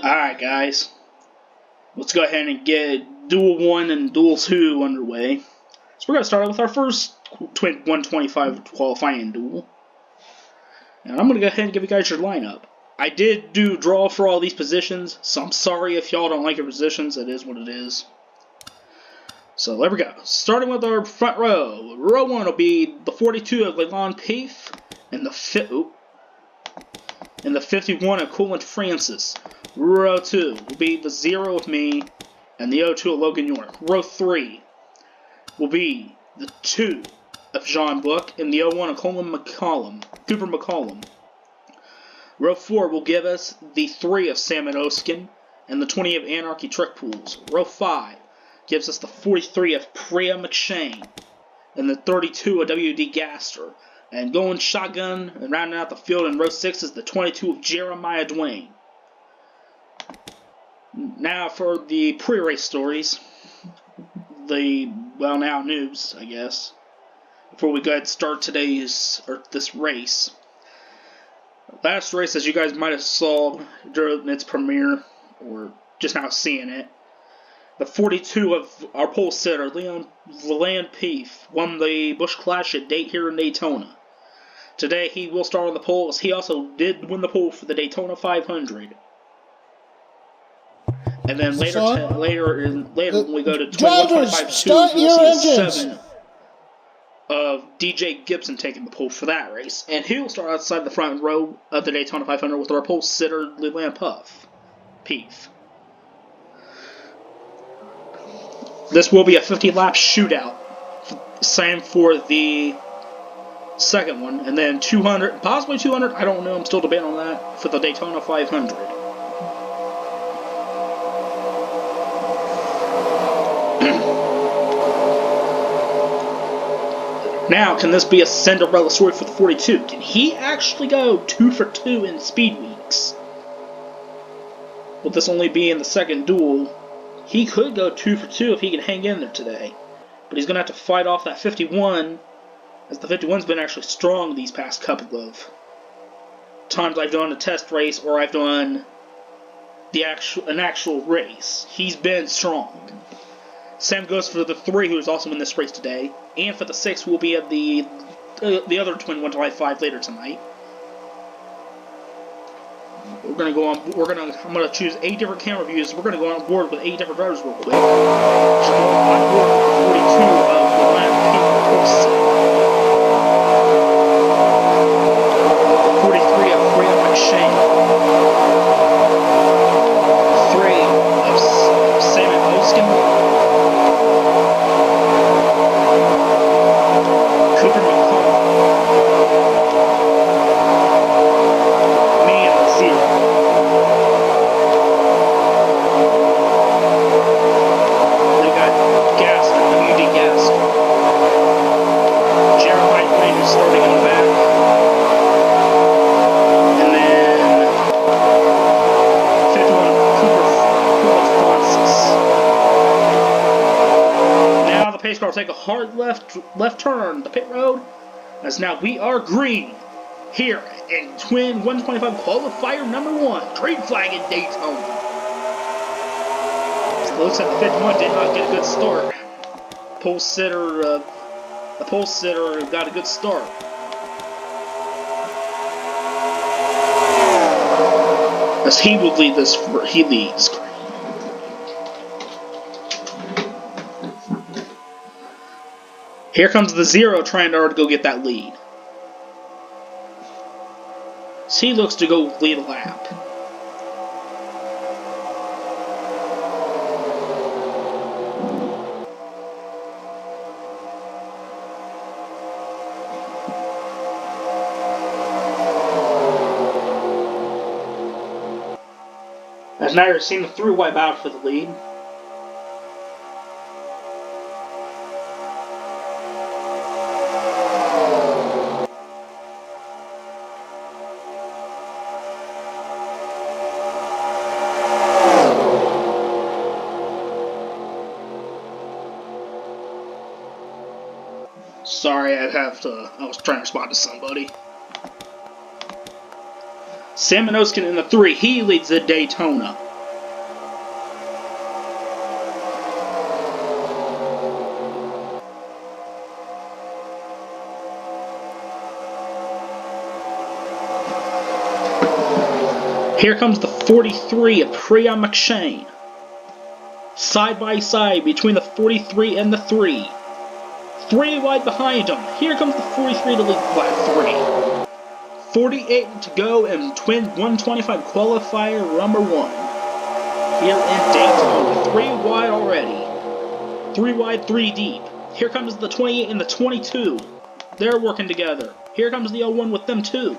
Alright guys, let's go ahead and get Duel 1 and Duel 2 underway. So we're going to start with our first 125 qualifying duel. And I'm going to go ahead and give you guys your lineup. I did do draw for all these positions, so I'm sorry if y'all don't like your positions, it is what it is. So there we go. Starting with our front row. Row 1 will be the 42 of Leland Peath, and the 51 of Coolant Francis. Row 2 will be the 0 of me, and the 02 of Logan York. Row 3 will be the 2 of John Book, and the 01 of Cooper McCollum. Row 4 will give us the 3 of Salmon Oskin, and the 20 of Anarchy Trick Pools. Row 5 gives us the 43 of Priya McShane, and the 32 of WD Gaster. And going shotgun and rounding out the field in row 6 is the 22 of Jeremiah Dwayne. Now for the pre-race stories. Now news, I guess. Before we go ahead and start this race. Last race, as you guys might have saw during its premiere, or just now seeing it, the 42 of our pole sitter, Leland Peath, won the Busch Clash here in Daytona. Today he will start on the pole, as he also did win the pole for the Daytona 500. And then later when we go to 2125-2, you'll see the 7 of DJ Gibson taking the pole for that race. And he will start outside the front row of the Daytona 500 with our pole sitter, Leland Peath. This will be a 50-lap shootout. Same for the second one. And then 200, possibly 200, I don't know, I'm still debating on that, for the Daytona 500. Now, can this be a Cinderella story for the 42? Can he actually go 2 for 2 in speed weeks? With this only being the second duel, he could go 2 for 2 if he can hang in there today. But he's going to have to fight off that 51, as the 51's been actually strong these past couple of times I've done a test race or I've done an actual race. He's been strong. Same goes for the 3, who is also in this race today, and for the 6, who will be at the other Twin 125 later tonight. We're gonna go on. I'm gonna choose 8 different camera views. We're gonna go on board with 8 different drivers real quick. So on board with 42 of the Land People 43 of Priya McShane. 3 of Salmon Oskin. Cooper McCollum. Me and the 0. They got Gaster, WD Gaster. Jeremiah Dwayne is starting in the back. And then 51 Cooper Francis. Now the pace car will take a hard left turn, the pit road, as now we are green here in Twin 125 Qualifier number 1, green flag in Daytona. It looks like the 51 did not get a good start. The pole sitter got a good start. As he would lead this, he leads. Here comes the 0 trying to go get that lead. So he looks to go lead a lap. As now you're seeing the 3 wipe out for the lead. Sorry, I was trying to respond to somebody. Sam Manoskin in the 3, he leads the Daytona. Here comes the 43 of Priya McShane. Side by side between the 43 and the 3. 3 wide behind him. Here comes the 43 to lead lap 3. 48 to go and twin 125 qualifier number 1. Here in Daytona. 3 wide already. 3 wide, 3 deep. Here comes the 28 and the 22. They're working together. Here comes the 01 with them too.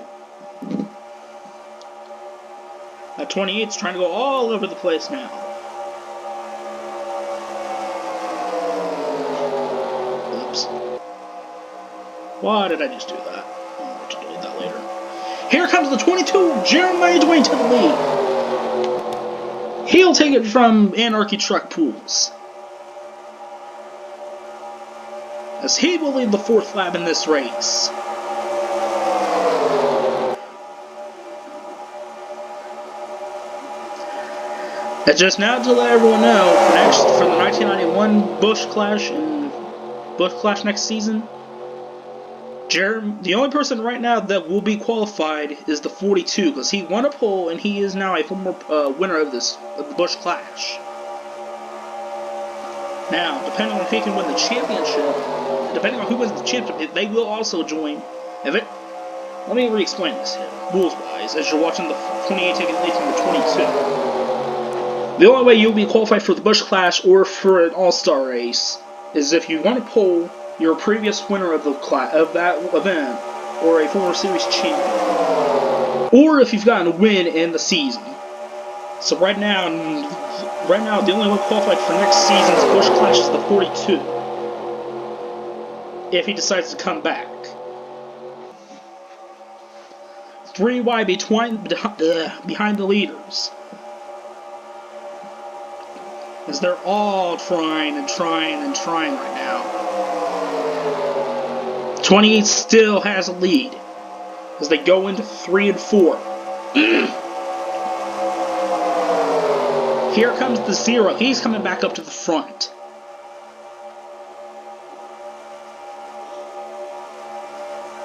That 28's trying to go all over the place now. Oops. Why did I just do that? I'll have to delete that later. Here comes the 22, Jeremiah Dwayne to the lead. He'll take it from Anarchy Truck Pools, as he will lead the 4th lap in this race. And just now to let everyone know, for the 1991 Busch Clash and Busch Clash next season, the only person right now that will be qualified is the 42, because he won a pole and he is now a former winner of the Busch Clash. Now, depending on if he can win the championship, depending on who wins the championship, they will also join. Let me re-explain this here, rules-wise, as you're watching the 28 taking lead from the 22. The only way you'll be qualified for the Busch Clash or for an all-star race is if you won a pole, you're a previous winner of that event, or a former series champion, or if you've gotten a win in the season. So right now, the only one qualified for next season's Busch Clash is the 42, if he decides to come back. 3 wide behind the leaders, as they're all trying right now. 28 still has a lead as they go into 3 and 4. Here comes the 0. He's coming back up to the front.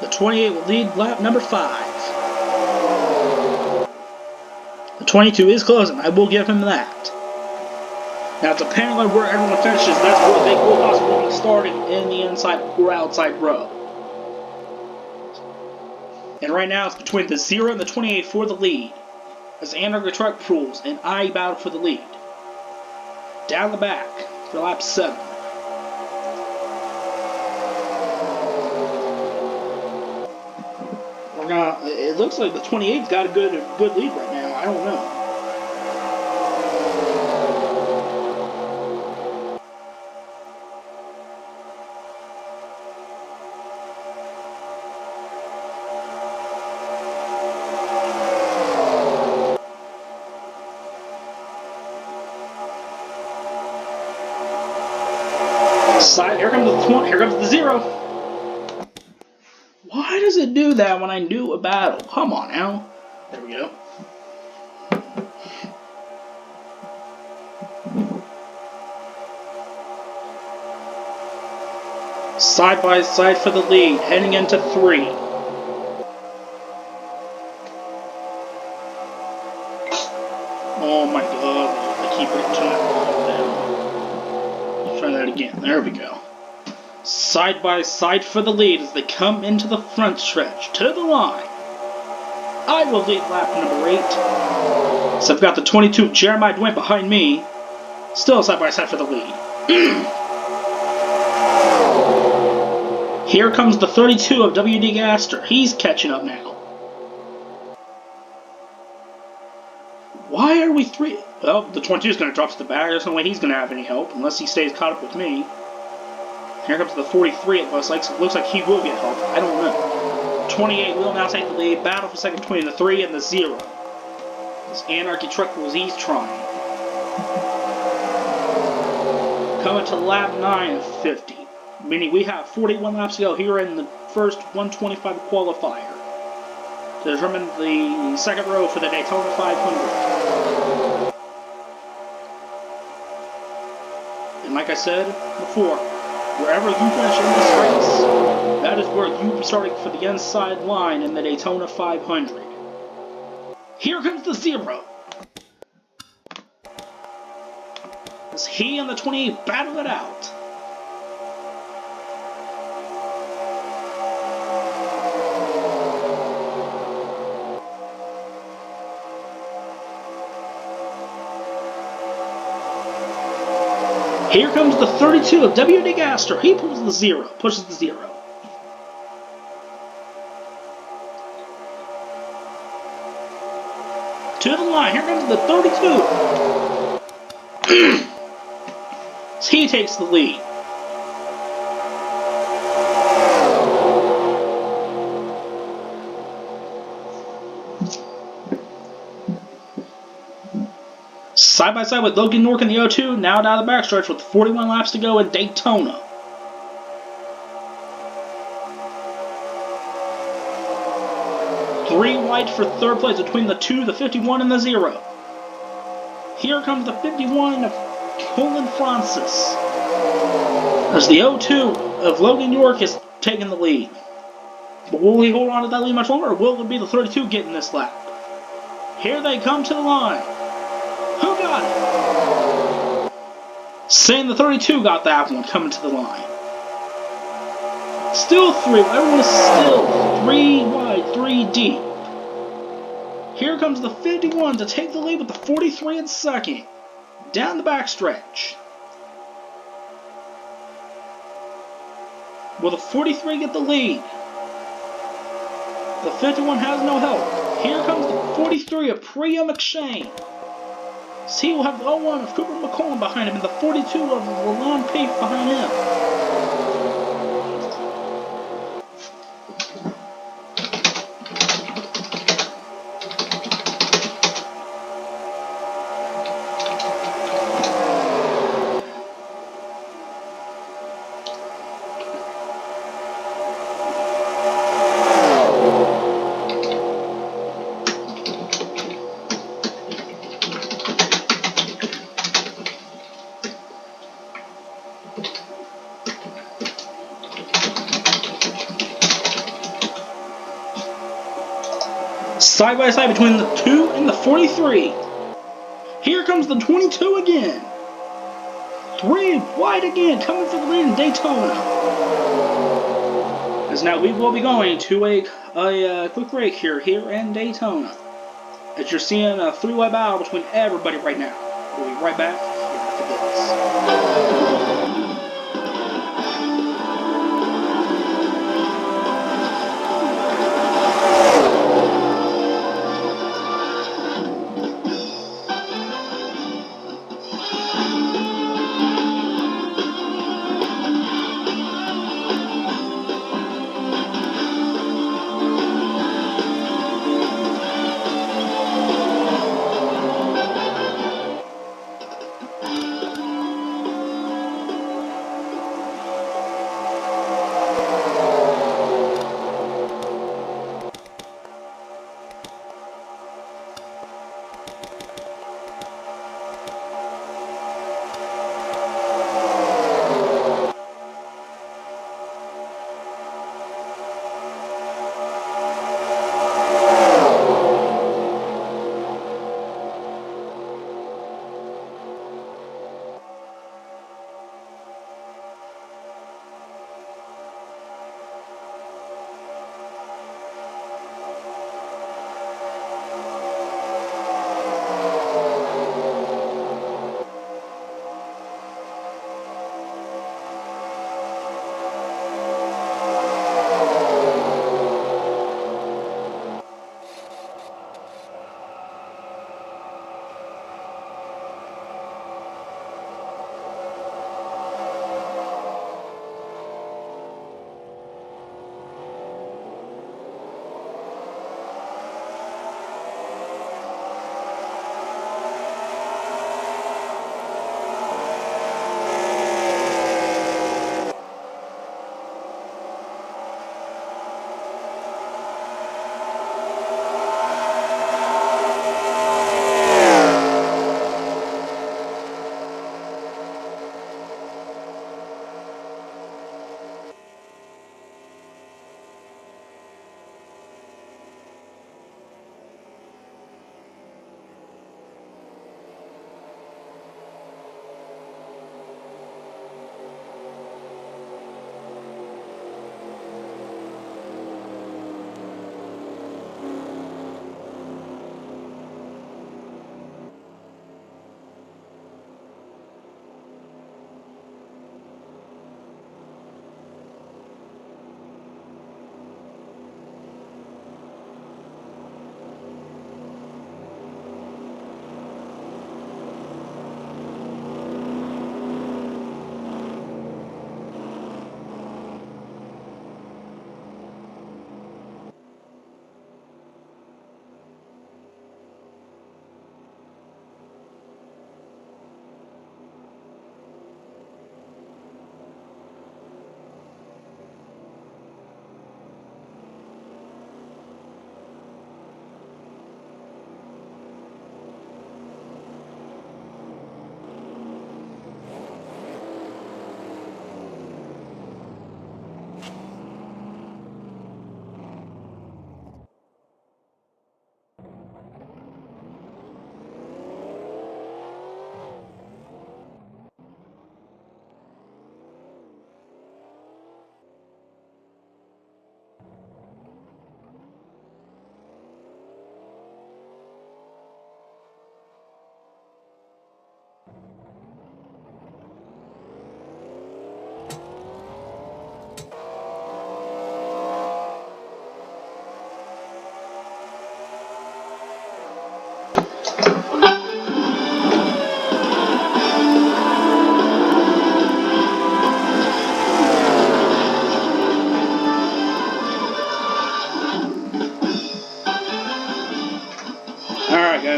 The 28 will lead lap number 5. The 22 is closing. I will give him that. Now, depending on where everyone finishes, that's where they will possibly be starting in the inside or outside row. And right now, it's between the 0 and the 28 for the lead, as Anarchy Truck Pools and I battle for the lead. Down the back for lap 7. It looks like the 28's got a good lead right now. I don't know. Here comes the 0. Why does it do that when I do a battle? Come on now. There we go. Side by side for the lead, heading into 3. Oh my god, I keep turning that down. Let's try that again. There we go. Side by side for the lead as they come into the front stretch to the line. I will lead lap number 8. So I've got the 22 Jeremiah Dwayne behind me, still side by side for the lead. Here comes the 32 of WD Gaster. He's catching up now. Why are we 3? Well, the 22 is going to drop to the back. There's no way he's going to have any help unless he stays caught up with me. Here comes the 43. It looks like he will get help. I don't know. 28 will now take the lead. Battle for second between the 3 and the 0. This Anarchy Truck was he's trying. Coming to lap 9 of 50. meaning we have 41 laps to go here in the first 125 qualifier to determine the second row for the Daytona 500. And like I said before, wherever you finish in this race, that is where you be starting for the inside line in the Daytona 500. Here comes the 0. As he and the 28 battle it out. Here comes the 32 of W.D. Gaster. He pulls the 0, pushes the 0. To the line, here comes the 32. He takes the lead. Side by side with Logan Nork in the 02, now down the backstretch with 41 laps to go in Daytona. Three wide for third place between the 2, the 51, and the 0. Here comes the 51 of Colin Francis, as the 02 of Logan York is taking the lead. But will he hold on to that lead much longer, or will it be the 32 getting this lap? Here they come to the line. Who got it? Saying the 32 got that one coming to the line. Still 3. Everyone is still 3 wide, 3 deep. Here comes the 51 to take the lead with the 43 in second. Down the backstretch. Will the 43 get the lead? The 51 has no help. Here comes the 43 of Priya McShane. So he will have the 01 of Cooper McCollum behind him and the 42 of Lalon Pape behind him. Side by side between the 2 and the 43. Here comes the 22 again. 3 wide again, coming for the lead in Daytona. As now we will be going to a quick break here in Daytona. As you're seeing a 3-way battle between everybody right now. We'll be right back after this.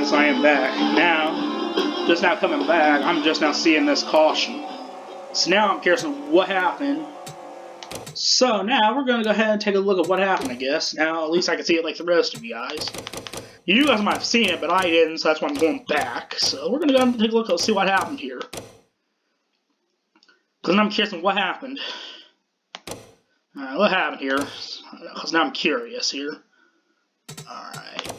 Yes, I am back. Now, just now coming back, I'm just now seeing this caution. So now I'm curious on what happened. So now we're going to go ahead and take a look at what happened, I guess. Now, at least I can see it like the rest of you guys. You guys might have seen it, but I didn't, so that's why I'm going back. So we're going to go ahead and take a look and see what happened here. Because I'm curious on what happened. Alright, what happened here? Because now I'm curious here. Alright.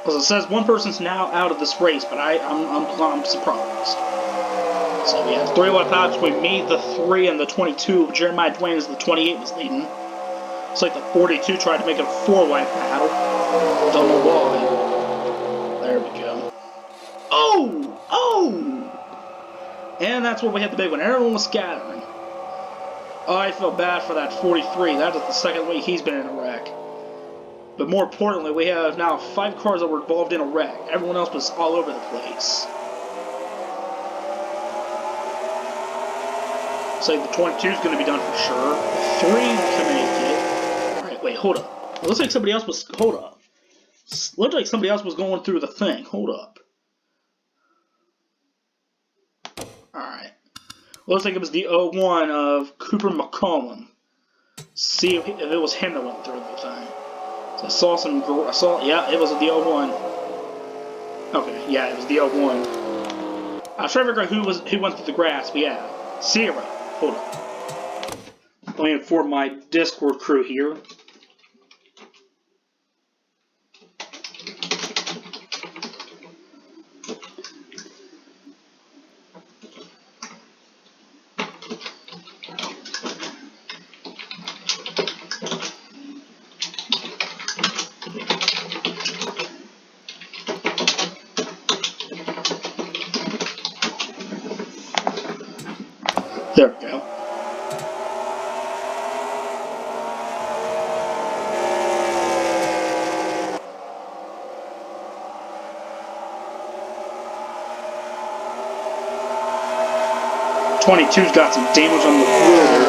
Because it says one person's now out of this race, but I'm surprised. So we have 3 lap battles between me, the 3, and the 22. Jeremiah Dwayne is the 28 was leading. It's like the 42 tried to make it a 4-lap battle. Don't know why. There we go. Oh! Oh! And that's where we had the big one. Everyone was scattering. Oh, I feel bad for that 43. That is the second week he's been in a wreck. But more importantly, we have now 5 cars that were involved in a wreck. Everyone else was all over the place. So the 22 is going to be done for sure. 3 can make it. Alright, wait, hold up. It looks like somebody else was... Hold up. Looks like somebody else was going through the thing. Hold up. Alright. Looks like it was the 01 of Cooper McCollum. See if it was him that went through the thing. So I saw, yeah, it was the 01. Okay, yeah, it was the 01. I was trying to figure out who went through the grass, but yeah. 0. Hold on. Let me inform my Discord crew here. There we go. '22's got some damage on the wheel there.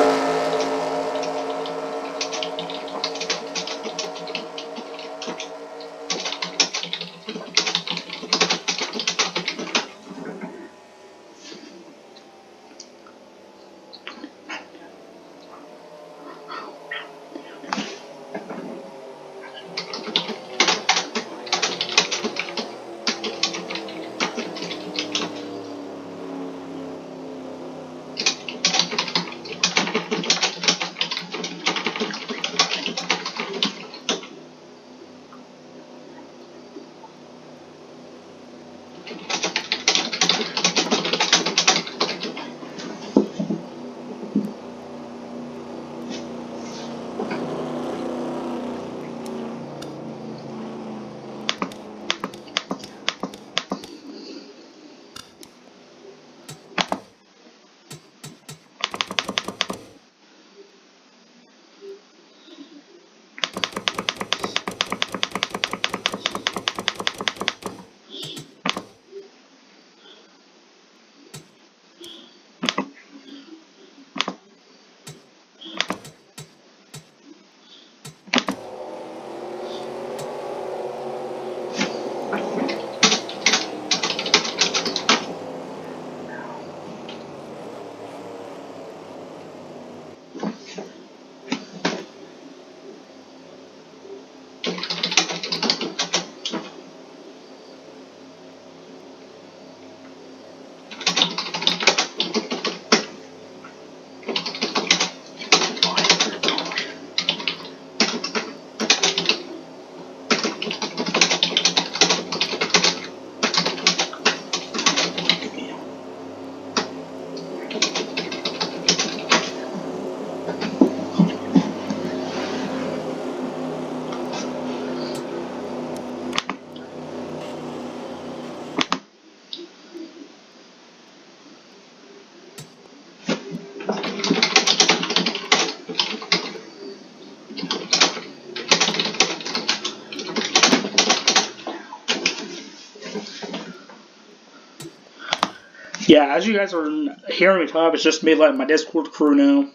Yeah, as you guys are hearing me talk, it's just me letting my Discord crew know.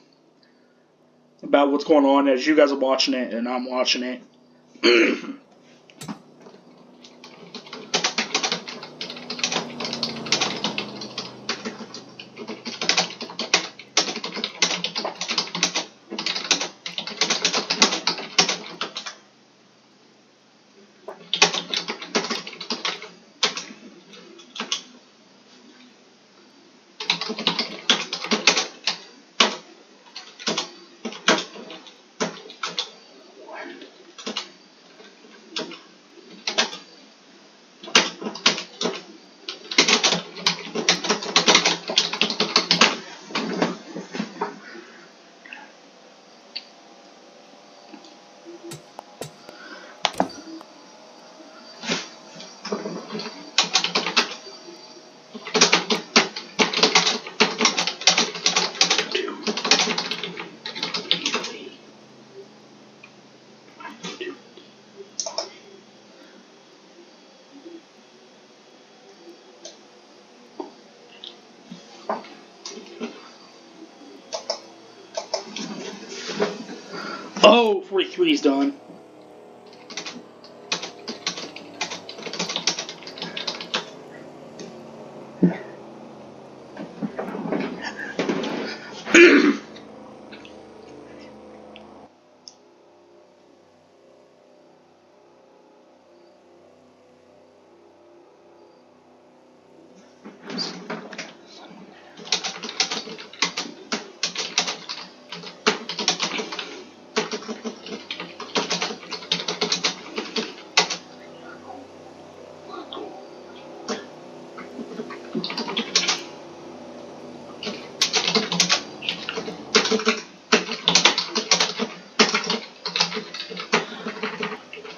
about what's going on as you guys are watching it and I'm watching it. Oh, 43's done.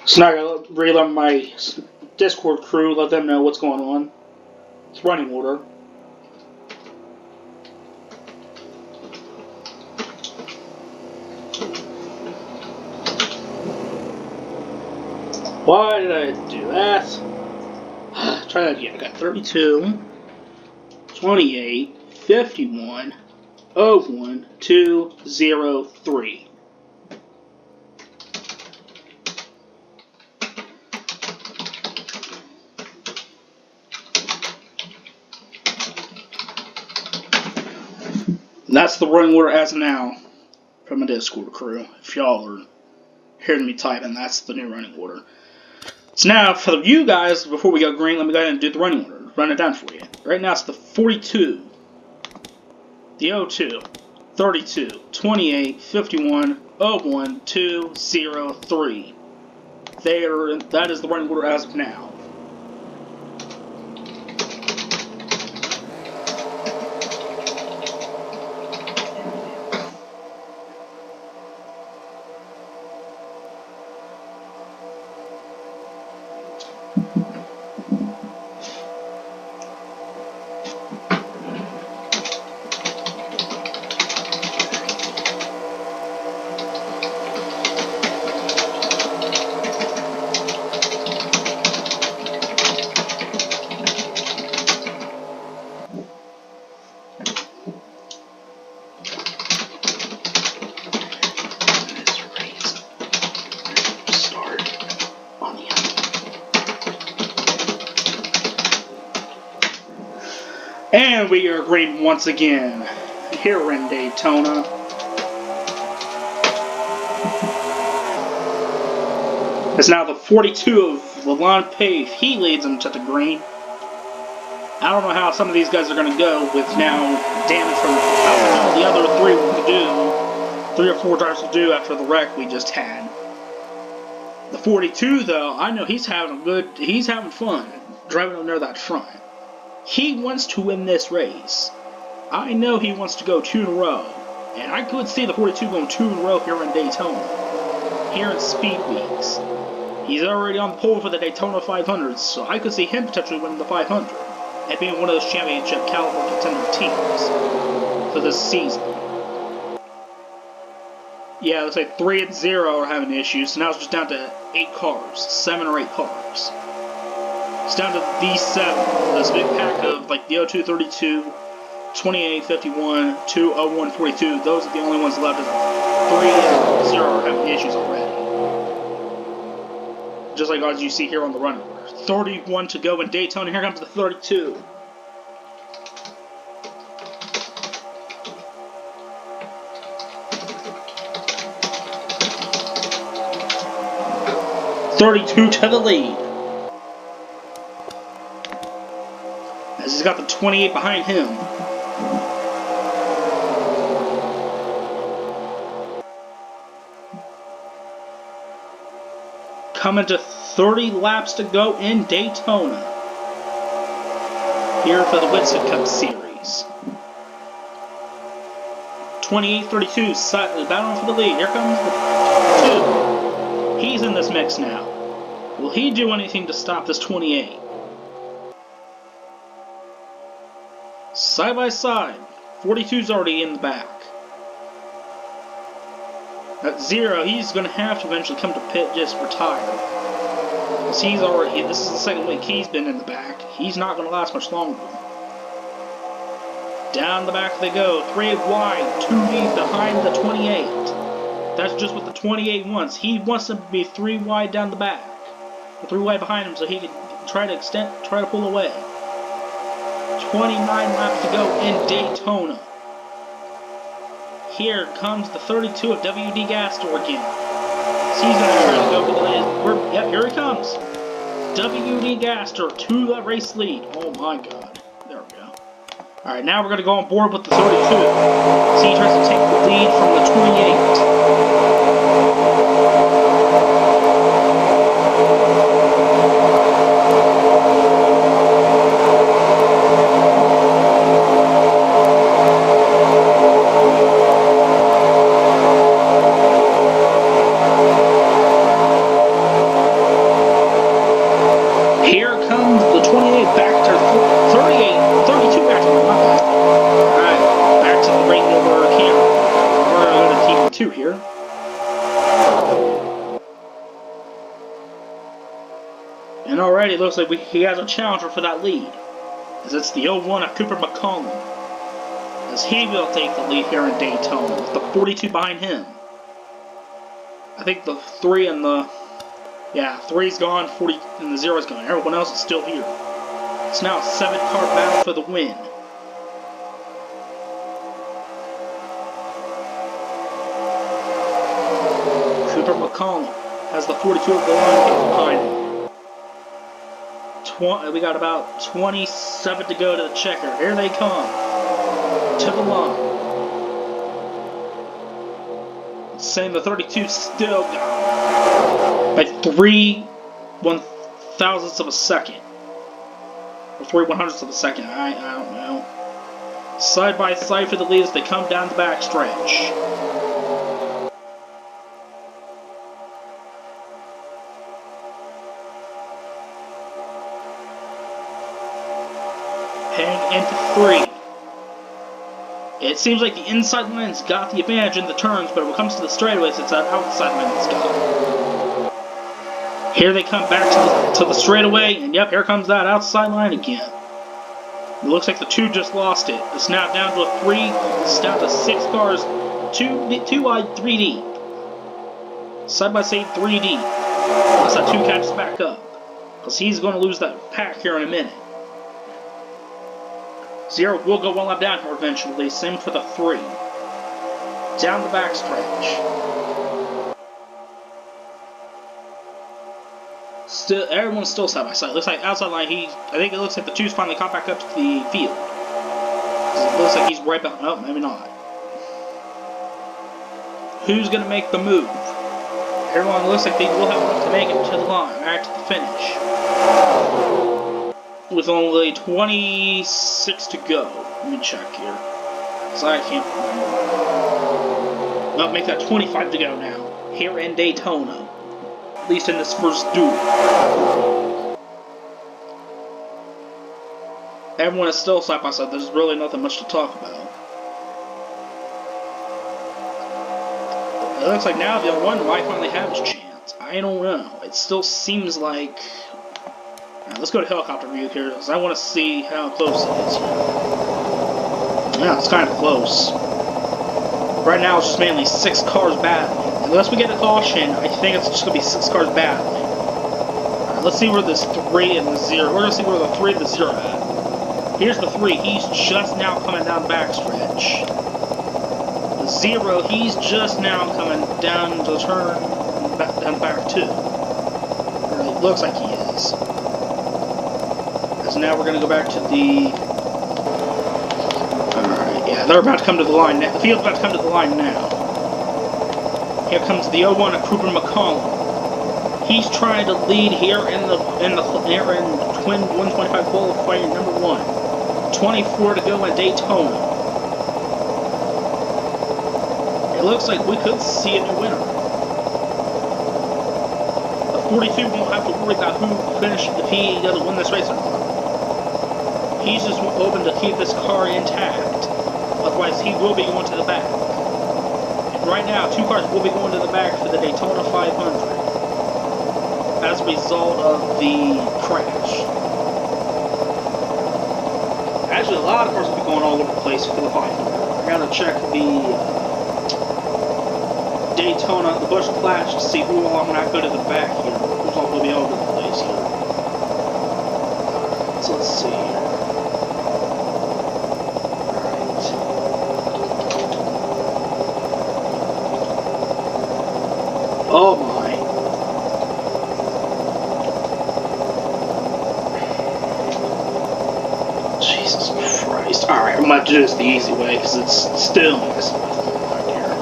So now I gotta relay my Discord crew, let them know what's going on. It's running order. Why did I do that? Try that again. I got 32, 28, 51, 01, 203. That's the running order as of now from a Discord crew. If y'all are hearing me typing, that's the new running order. So now, for you guys, before we go green, let me go ahead and do the running order. Run it down for you. Right now it's the 42, the 02, 32, 28, 51, 01, 203. That is the running order as of now. And we are green once again here in Daytona. It's now the 42 of Lalon Pave. He leads them to the green. I don't know how some of these guys are going to go with now damage from the other three will do. 3 or 4 drivers will do after the wreck we just had. The 42 though, I know he's having fun driving under that front. He wants to win this race. I know he wants to go 2 in a row. And I could see the 42 going 2 in a row here in Daytona. Here in Speed Weeks. He's already on the pole for the Daytona 500, so I could see him potentially winning the 500. And being one of those championship caliber contender teams for this season. Yeah, let's say 3 and 0 are having issues, so now it's just down to 8 cars. 7 or 8 cars. It's down to these 7. This big pack of like the 0232, 28.51, 2:01.42. Those are the only ones left. 3 and 0 are having issues already. Just like as you see here on the run order. 31 to go in Daytona. Here comes the 32. .32 to the lead. As he's got the 28 behind him. Coming to 30 laps to go in Daytona. Here for the Winston Cup Series. 28.32, battling for the lead. Here comes the 2. He's in this mix now. Will he do anything to stop this 28? Side by side. 42's already in the back. At 0, he's going to have to eventually come to pit, just retire. Because he's already, this is the second week he's been in the back. He's not going to last much longer. Down the back they go, 3 wide, 2 deep behind the 28. That's just what the 28 wants. He wants to be 3 wide down the back. 3 wide behind him so he can try to pull away. 29 laps to go in Daytona. Here comes the 32 of WD Gastor again. So he's going to try to go for the lead. Yep, here he comes. WD Gastor to the race lead. Oh my god. There we go. Alright, now we're going to go on board with the 32. So he tries to take the lead from the 28. Here. And already it looks like he has a challenger for that lead. As it's the 01 of Cooper McCollum. As he will take the lead here in Daytona with the 42 behind him. I think the 3 and the... Yeah, 3's gone, 40 and the 0's gone. Everyone else is still here. It's now a 7-car battle for the win. McCollum has the 42 of the line behind him. We got about 27 to go to the checker. Here they come. To the line. Same, the 32 still gone. By 3 1/1000ths of a second. Or 3 100ths of a second. I don't know. Side by side for the lead as they come down the backstretch. Heading into 3. It seems like the inside line's got the advantage in the turns, but when it comes to the straightaways, it's that outside line that's got it. Here they come back to the straightaway, and yep, here comes that outside line again. It looks like the 2 just lost it. It's now down to a 3. It's down to 6 cars, 2 wide, 3 deep. Side by side, 3 deep. Unless that 2 catches back up, because he's going to lose that pack here in a minute. 0 will go one lap down here eventually. Same for the 3. Down the backstretch. Still, everyone's still side by side. Looks like outside line. I think it looks like the 2's finally caught back up to the field. It looks like he's right behind. Oh, maybe not. Who's gonna make the move? Everyone looks like they will have enough to make it to the line, back to the finish. With only 26 to go. Let me check here. Because I can't remember. I'll make that 25 to go now. Here in Daytona. At least in this first duel. Everyone is still side by side. There's really nothing much to talk about. It looks like now the 01 might finally have his chance. I don't know. It still seems like... Alright, let's go to helicopter view here, because I want to see how close it is here. Yeah, it's kind of close. Right now it's just mainly 6 cars battling. Unless we get a caution, I think it's just going to be 6 cars battling. Alright, let's see where this 3 and the 0. We're going to see where the 3 and the 0 are at. Here's the 3. He's just now coming down the backstretch. The 0, he's just now coming down the turn, down the back 2. Or it looks like he is. So now we're going to go back to the... Alright, yeah, they're about to come to the line now. The field's about to come to the line now. Here comes the 01 of Cooper McCollum. He's trying to lead here in the twin 125 qualifier number 1. 24 to go at Daytona. It looks like we could see a new winner. The 42 won't have to worry about who finishes if he doesn't win this race or not. He's just hoping to keep this car intact. Otherwise, he will be going to the back. And right now, 2 cars will be going to the back for the Daytona 500 as a result of the crash. Actually, a lot of cars will be going all over the place for the 500. I gotta check the Daytona, the Busch Clash to see who all I'm gonna go to the back here. Who's all gonna be all over the place here. Alright, so let's see here. Alright. Oh my. Jesus Christ. Alright, I'm gonna do this the easy way because it's still messing with me right here.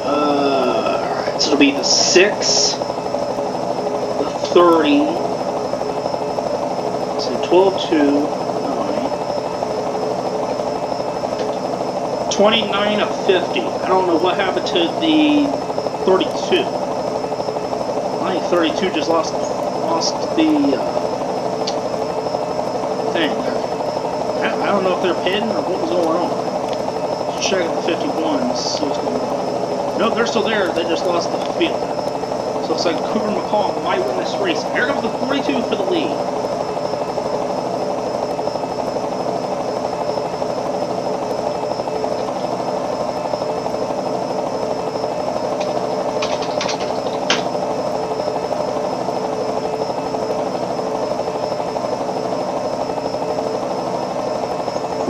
Alright, so it'll be the 6, the 30, so 12, 2, 9, 29 of 50. I don't know what happened to the 32. I think 32 just lost the thing. I don't know if they're pitting or what was going on. Let's check the 51s, see what's going on. Nope, they're still there. They just lost the field. So it looks like Cooper McCollum might win this race. Here comes the 42 for the lead.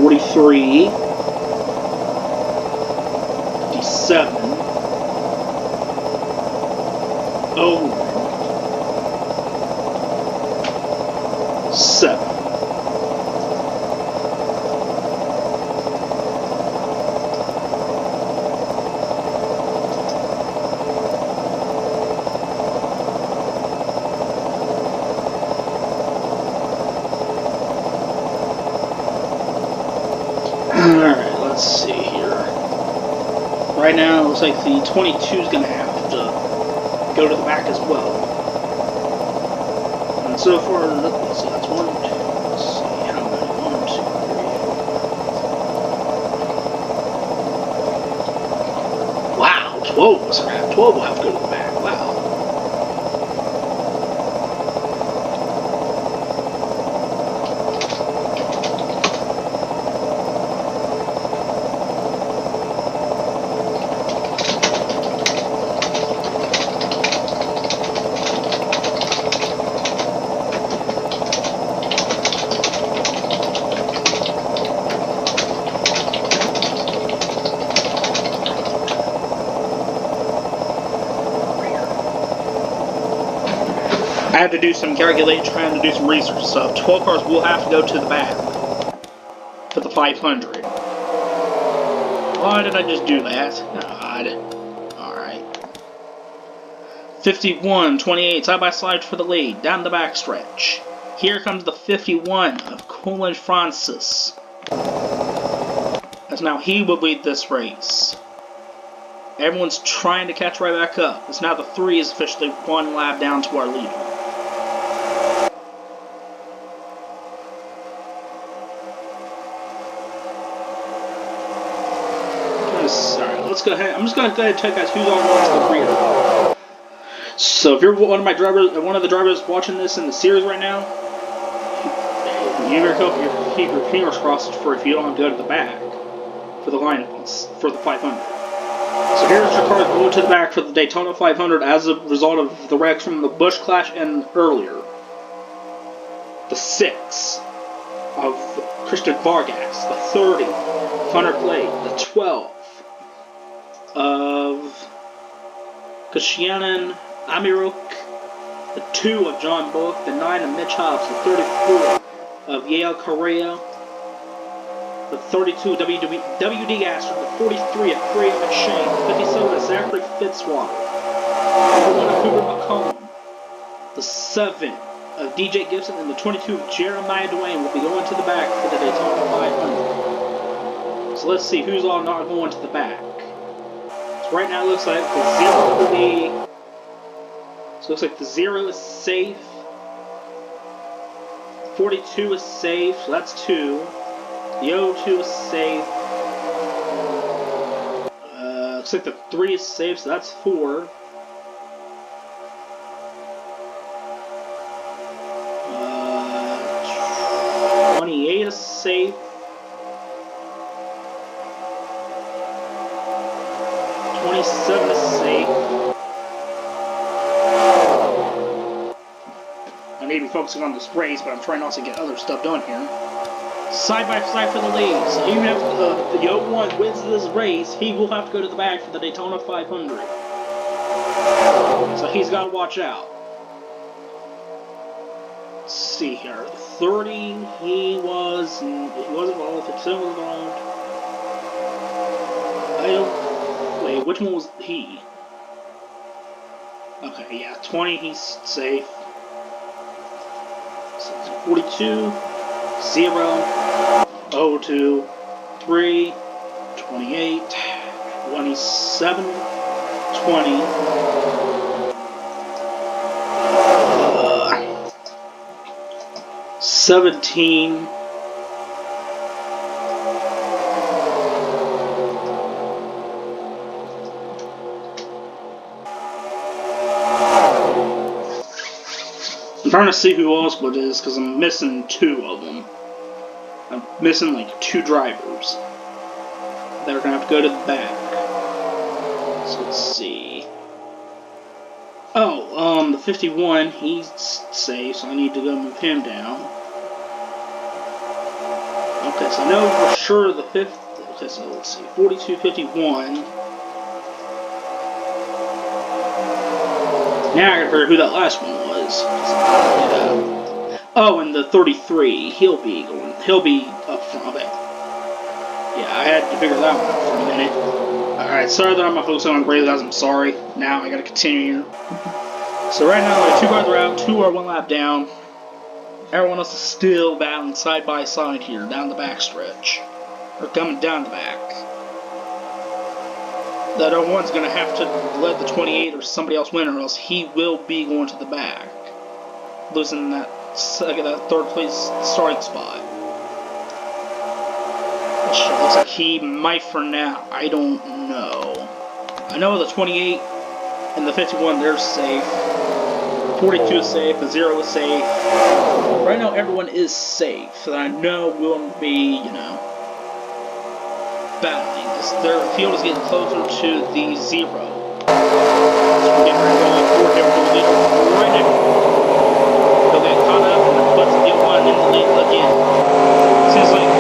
.43, 57, 01, 7. Alright, let's see here. Right now, it looks like the 22 is going to have to go to the back as well. And so far, let's see, that's 1, 2, let's see, how many? 1, 2, 3. Wow, 12 was around. 12 will have to go to the back. Wow. I had to do some calculating, trying to do some research, so 12 cars will have to go to the back for the 500. Why did I just do that? God. Alright. 51, 28, side by side for the lead, down the backstretch. Here comes the 51 of Colin Francis. As now he will lead this race. Everyone's trying to catch right back up. As now the 3 is officially 1 lap down to our leader. Sorry, let's go ahead. I'm just going to go ahead and tell you guys who's all going to the rear. So if you're one of the drivers watching this in the series right now, you better hope you're keep your fingers crossed for if you don't have to go to the back for the lineups for the 500. So here's your car going to the back for the Daytona 500 as a result of the wrecks from the Busch Clash and earlier. The 6 of Christian Vargas, the 30 of Hunter Blade, the 12 of Kashianan Amiruk, the 2 of John Bullock, the 9 of Mitch Hobbs, the 34 of Yale Correa, the 32 of WD Gaster, the 43 of Craig McShane, the 57 of Zachary Fitzwater, the 1 of Hoover McCollum, the 7 of DJ Gibson, and the 22 of Jeremiah Dwayne will be going to the back for the Daytona 500. So let's see who's all not going to the back. So right now it looks like the 0 will be... So it looks like the 0 is safe. 42 is safe, so that's 2. The 02 is safe. Looks like the 3 is safe, so that's 4. 28 is safe. 27 is safe. I need to be focusing on this race, but I'm trying not to get other stuff done here. Side by side for the lead. So even if the 01 wins this race, he will have to go to the back for the Daytona 500. So he's got to watch out. Let's see here. 30, he wasn't involved. 57 was involved. Wait, which one was he? Okay, yeah, 20, he's safe. 42, 0, 02, 3, 28, 27, 20, 17, I'm trying to see who else it is because I'm missing 2 of them. I'm missing like 2 drivers that are gonna have to go to the back. So let's see. Oh, the 51, he's safe, so I need to go move him down. Okay, so I know for sure the 5th. Okay, so let's see, 42, 51. Now I gotta figure who that last one was. Yeah. Oh, and the 33, he'll be up front. Okay. Yeah, I had to figure that one out for a minute. Alright, sorry that I'm not focusing on grade, guys. I'm sorry. Now I gotta continue. So right now, 2 cars are out, 2 are 1 lap down. Everyone else is still battling side by side here, down the back stretch. Or coming down the back. That one's going to have to let the 28 or somebody else win, or else he will be going to the back, losing that 3rd place starting spot. Which looks like he might for now. I don't know. I know the 28 and the 51, they're safe. 42 is safe. The 0 is safe. Right now, everyone is safe, so I know we'll be, battling. Their field is getting closer to the 0. So we're getting ready to go forward here with the leader right now. He'll get caught up and puts the 1 in the lead again. Seems like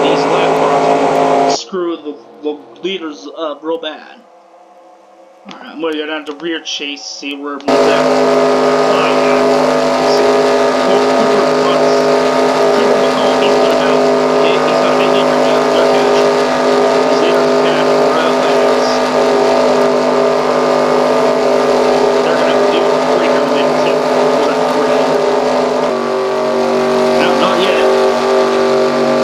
these lap cars will screw the leaders up real bad. Alright, I'm going to go down to rear chase, see where everyone's at.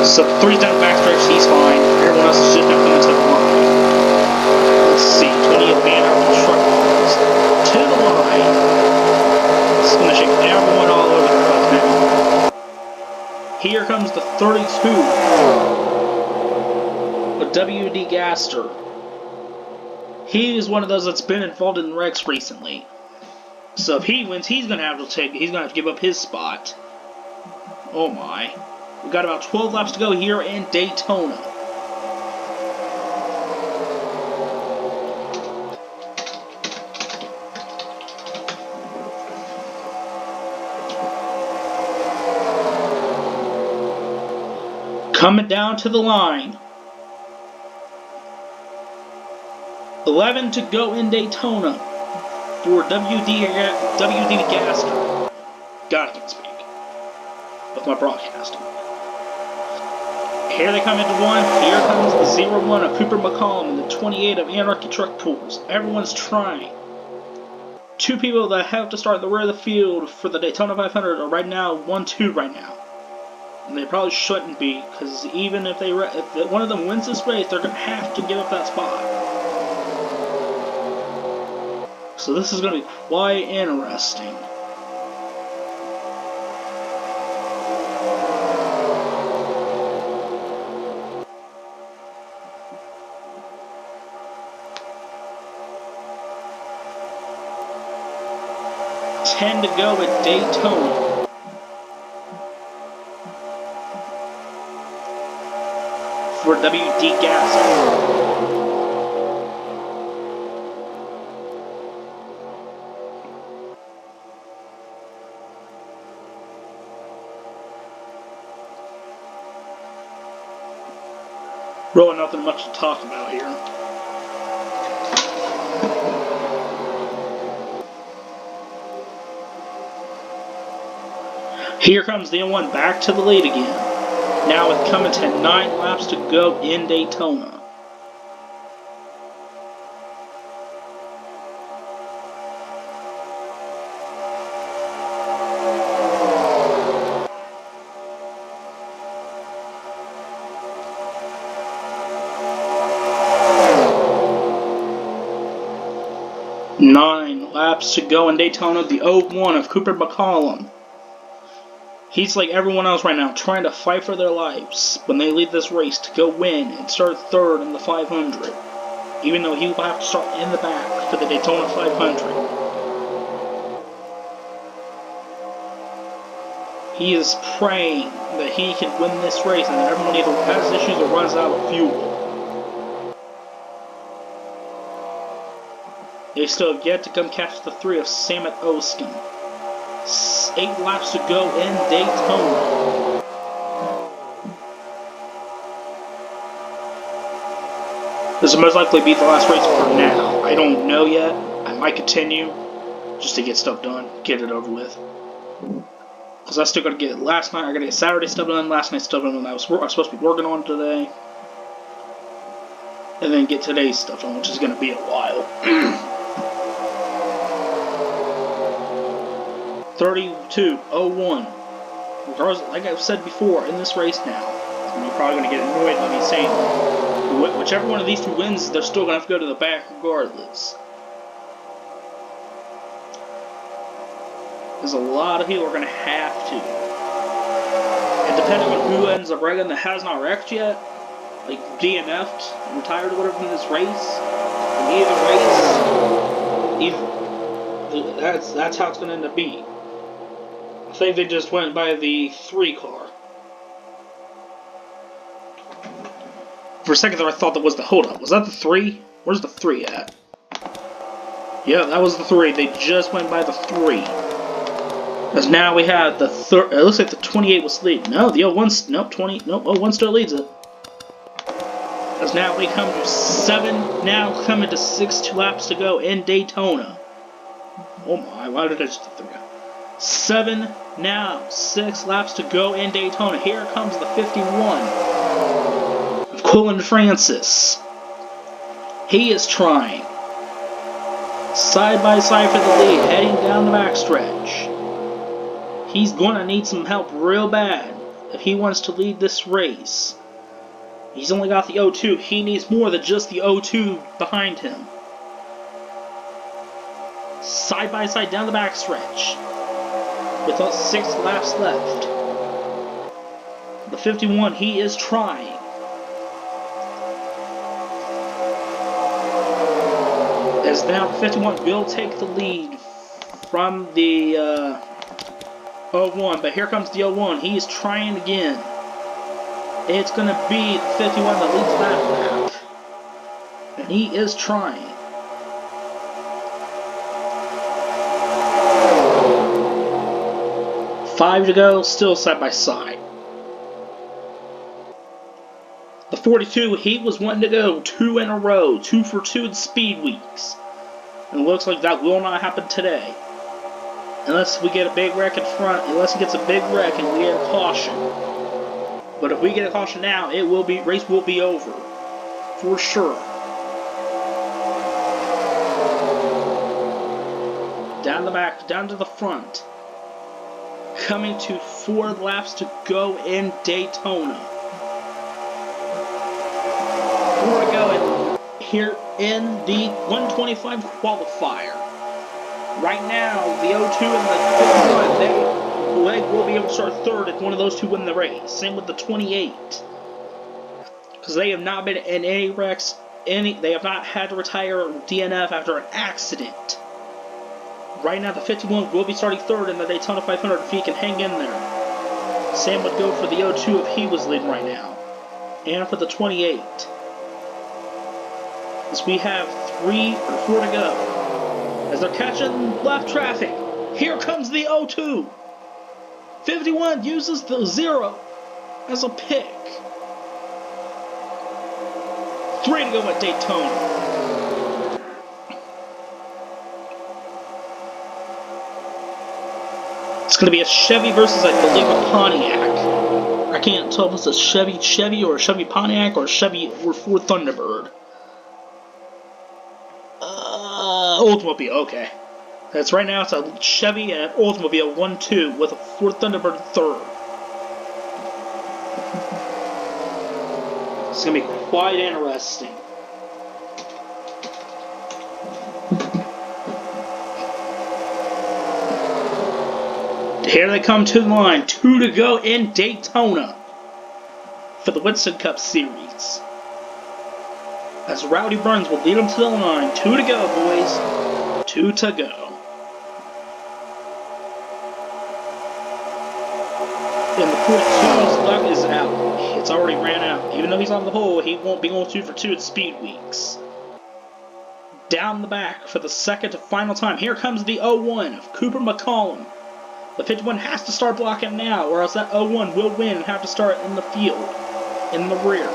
So 3's down the backstretch, he's fine. Everyone else is just not coming to the line. Let's see, 20th man out of the truck to the line. It's going to shake everyone all over the place now. Here comes the 32 with WD Gaster. He is one of those that's been involved in wrecks recently. So if he wins, he's going to have to give up his spot. Oh my. We've got about 12 laps to go here in Daytona. Coming down to the line. 11 to go in Daytona for WD Gasker. God, I can't speak with my broadcasting. Here they come into one. Here comes the 0-1 of Cooper McCollum and the 28 of Anarchy Truck Tools. Everyone's trying. Two people that have to start at the rear of the field for the Daytona 500 are right now 1-2 right now. And they probably shouldn't be, because even if one of them wins this race, they're going to have to give up that spot. So this is going to be quite interesting. To go at Daytona. For WD Gas. Really nothing much to talk about here. Here comes the N1 back to the lead again. Now with coming to 9 laps to go in Daytona. Nine laps to go in Daytona. The 0-1 of Cooper McCollum. He's like everyone else right now, trying to fight for their lives when they lead this race to go win and start third in the 500. Even though he will have to start in the back for the Daytona 500. He is praying that he can win this race and that everyone either has issues or runs out of fuel. They still have yet to come catch the 3 of Samet Oskin. 8 laps to go in Daytona. This will most likely be the last race for now. I don't know yet. I might continue just to get stuff done, get it over with. Because I still got to get last night. I got to get Saturday stuff done, last night's stuff done that I was supposed to be working on today, and then get today's stuff done, which is going to be a while. 32:01. Regardless, like I've said before, in this race now, and you're probably going to get annoyed by me saying that. Whichever one of these two wins, they're still going to have to go to the back regardless. There's a lot of people are going to have to. And depending on who ends up wrecking that has not wrecked yet, like DNF'd, retired or whatever from this race, in either race, that's how it's going to end up being. I think they just went by the 3 car. For a second there I thought that was the holdup. Was that the 3? Where's the 3 at? Yeah, that was the 3. They just went by the 3. Because now we have the third. It looks like the 28 was leading. No, the 01's. Nope, 20. Nope, 01 still leads it. Because now we come to 7. Now coming to 6 laps to go in Daytona. Oh my, why did I just do 3? 7 now. 6 laps to go in Daytona. Here comes the 51 of Colin Francis. He is trying. Side by side for the lead, heading down the backstretch. He's going to need some help real bad if he wants to lead this race. He's only got the 02. He needs more than just the 02 behind him. Side by side down the backstretch. With about 6 laps left. The 51, he is trying. As now the 51 will take the lead from the 01, but here comes the 01. He is trying again. It's going to be the 51 that leads that lap. And he is trying. Five to go, still side by side. The 42, he was wanting to go 2 in a row, 2 for 2 in speed weeks. And it looks like that will not happen today. Unless we get a big wreck in front, unless he gets a big wreck and we get a caution. But if we get a caution now, race will be over. For sure. Down the back, down to the front. Coming to 4 laps to go in Daytona. 4 to go here in the 125 qualifier. Right now, the 02 and the 51, they will be able to start third if one of those two win the race. Same with the 28. Because they have not been in any wrecks, they have not had to retire or DNF after an accident. Right now, the 51 will be starting third in the Daytona 500 if he can hang in there. Same would go for the 02 if he was leading right now. And for the 28. As we have 3 or 4 to go. As they're catching left traffic. Here comes the 02. 51 uses the 0 as a pick. 3 to go at Daytona. It's going to be a Chevy versus, I believe, a Pontiac. I can't tell if it's a Chevy or a Chevy Pontiac or a Chevy or Ford Thunderbird. Oldsmobile, okay. That's right now, it's a Chevy and an Oldsmobile 1-2 with a Ford Thunderbird third. It's going to be quite interesting. Here they come to the line. 2 to go in Daytona for the Winston Cup Series. As Rowdy Burns will lead them to the line. 2 to go, boys. 2 to go. And the 42's luck is out. It's already ran out. Even though he's on the pole, he won't be going 2 for 2 at speed weeks. Down the back for the second and final time. Here comes the 01 of Cooper McCollum. The 51 has to start blocking now, or else that 01 will win and have to start in the field, in the rear.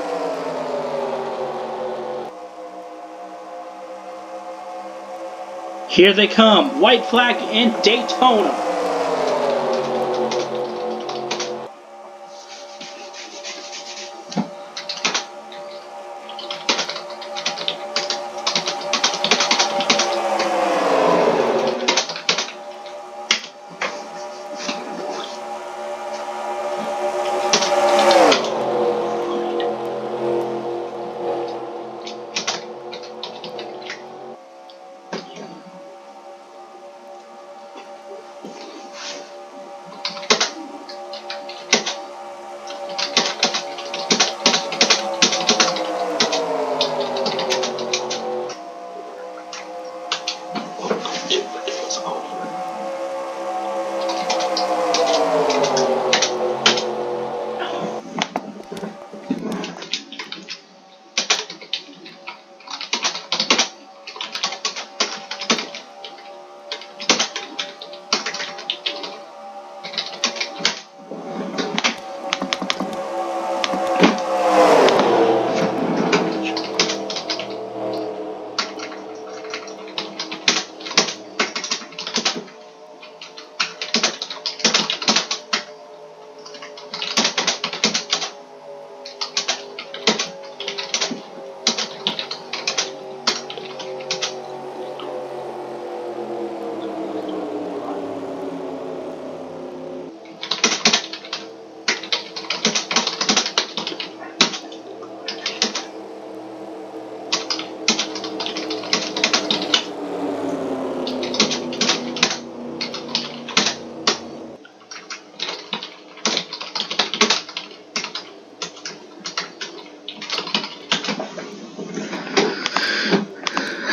Here they come, white flag in Daytona.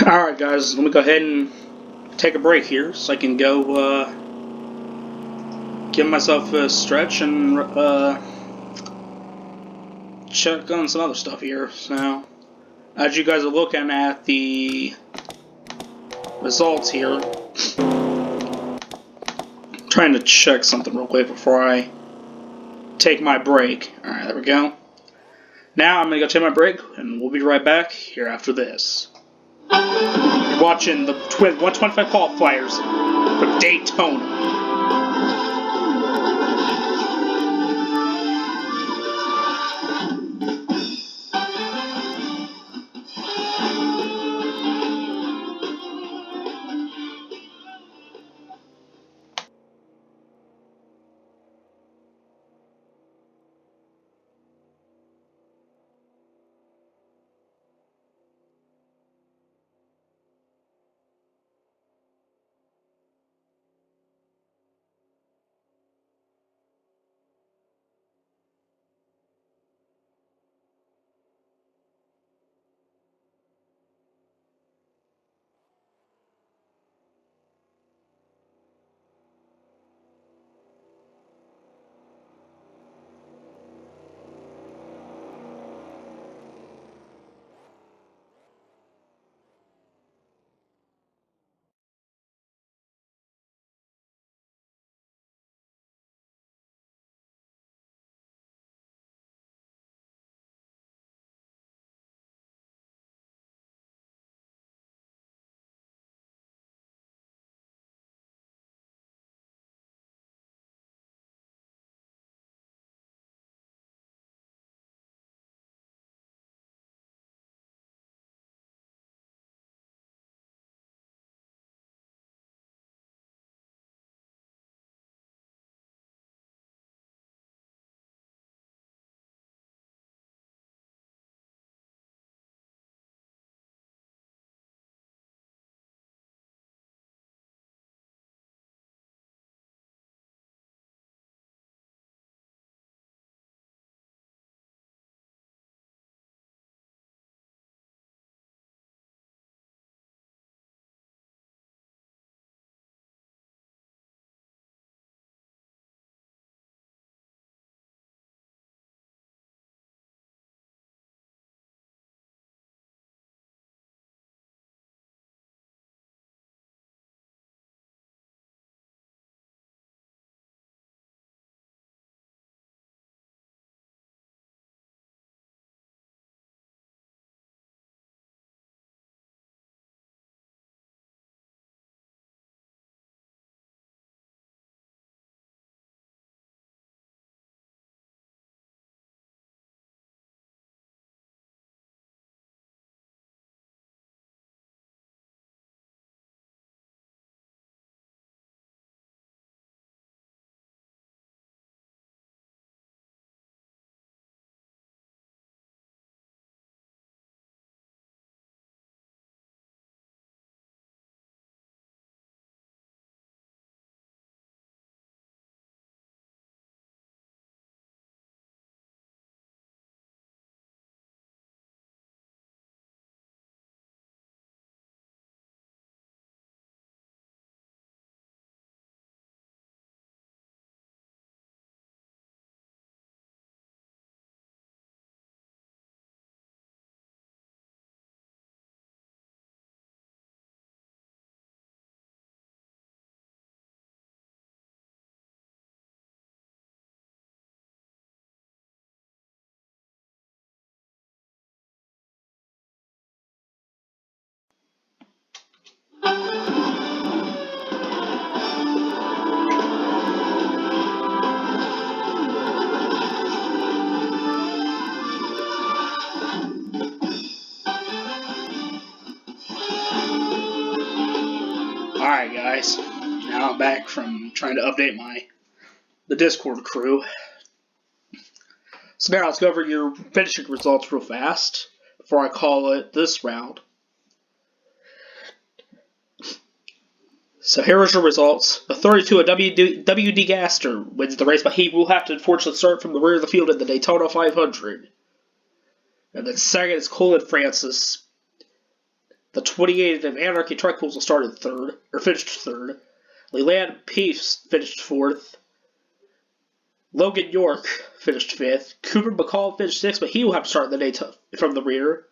Alright guys, let me go ahead and take a break here so I can go give myself a stretch and check on some other stuff here. So, as you guys are looking at the results here, I'm trying to check something real quick before I take my break. Alright, there we go. Now I'm going to go take my break, and we'll be right back here after this. You're watching the 125 qualifiers from Daytona. Alright guys, now I'm back from trying to update the Discord crew. So now let's go over your finishing results real fast before I call it this round. So here are your results. The 32 of WD Gaster wins the race, but he will have to unfortunately start from the rear of the field in the Daytona 500. And then second is Colin Francis. The 28 of Anarchy Tricoals started third, or finished third. Leland Peace finished fourth. Logan York finished 5th. Cooper McCall finished 6th, but he will have to start in the Daytona from the rear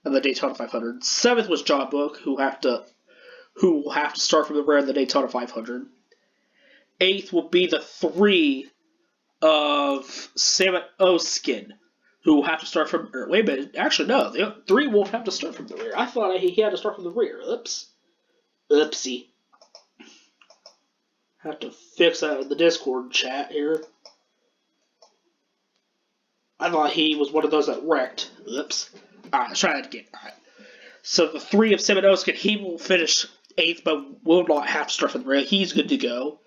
in the Daytona 500. 7th was John Book, who will have to start from the rear in the Daytona 500. 8th will be the 3 of Sam Oskin, who will have to start from. Wait a minute, actually no, the 3 won't have to start from the rear. I thought he had to start from the rear. Oops, oopsie. Have to fix that in the Discord chat here. I thought he was one of those that wrecked. Oops. Alright, let's try that again. Alright. So the 3 of Sam Oskin, he will finish 8th, but will not have to start from the rear. He's good to go.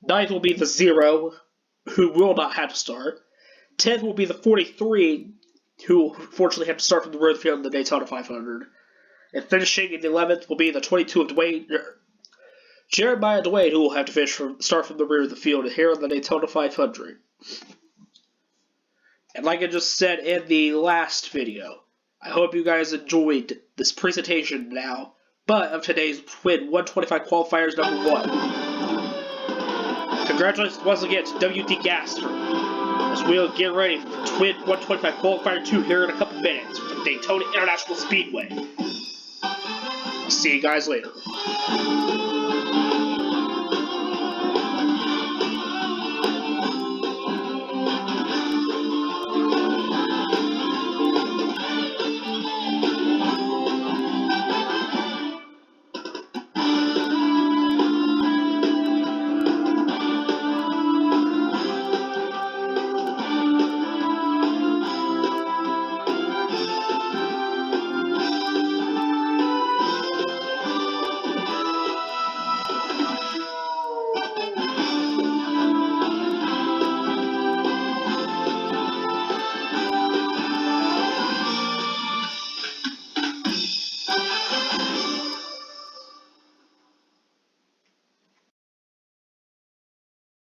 9th will be the 0, who will not have to start. 10th will be the 43, who will fortunately have to start from the rear of the field in the Daytona 500. And finishing in the 11th will be the 22 of Jeremiah Dwayne, who will have to start from the rear of the field here in the Daytona 500. And like I just said in the last video, I hope you guys enjoyed this presentation now, but of today's Twin 125 Qualifiers number 1. Congratulations once again to WD Gaster, as we'll get ready for Twin 125 Qualifier 2 here in a couple minutes from Daytona International Speedway. I'll see you guys later.